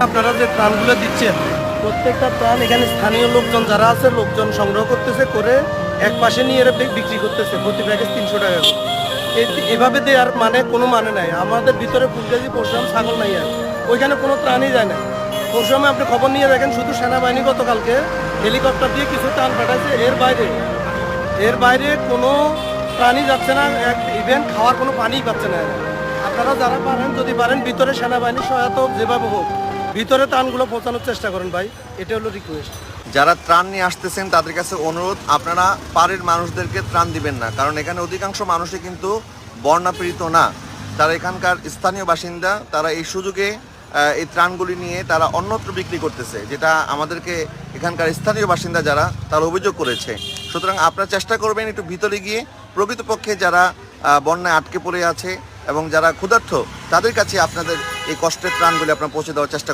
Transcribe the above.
আপনারা যে ত্রাণগুলো দিচ্ছেন প্রত্যেকটা ত্রাণ এখানে স্থানীয় লোকজন যারা আছে লোকজন সংগ্রহ করতেছে করে এক পাশে নিয়ে এরা বিক্রি করতেছে প্রতি প্যাকেজ 300 টাকা করে। এভাবে দেওয়ার মানে কোনো মানে নাই। আমাদের ভিতরে ফুলগাজী পরশুরাম ছাগল নাই আর ওইখানে কোনো ত্রাণই যায় না। পরশুরামে আপনি খবর নিয়ে দেখেন শুধু সেনাবাহিনী গতকালকে হেলিকপ্টার দিয়ে কিছু ত্রাণ পাঠাচ্ছে, এর বাইরে কোনো প্রাণী যাচ্ছে না, ইভেন খাওয়ার কোনো পানিই পাচ্ছে না। আপনারা যারা পারেন যদি পারেন ভিতরে সেনাবাহিনীর সহায়তা হোক যেভাবে হোক ভিতরে ত্রাণগুলো পৌঁছানোর চেষ্টা করেন ভাই, এটা হলো রিকোয়েস্ট। যারা ত্রাণ নিয়ে আসতেছেন তাদের কাছে অনুরোধ, আপনারা পাড়ের মানুষদেরকে ত্রাণ দিবেন না, কারণ এখানে অধিকাংশ মানুষই কিন্তু বন্যাপীড়িত না, তারা এখানকার স্থানীয় বাসিন্দা। তারা এই সুযোগে এই ত্রাণগুলি নিয়ে তারা অন্যত্র বিক্রি করতেছে, যেটা আমাদেরকে এখানকার স্থানীয় বাসিন্দা যারা তারা অভিযোগ করেছে। সুতরাং আপনারা চেষ্টা করবেন একটু ভিতরে গিয়ে প্রকৃতপক্ষে যারা বন্যায় আটকে পড়ে আছে এবং যারা ক্ষুধার্ত তাদের কাছে আপনাদের এই কষ্টের ত্রাণগুলি আপনারা পৌঁছে দেওয়ার চেষ্টা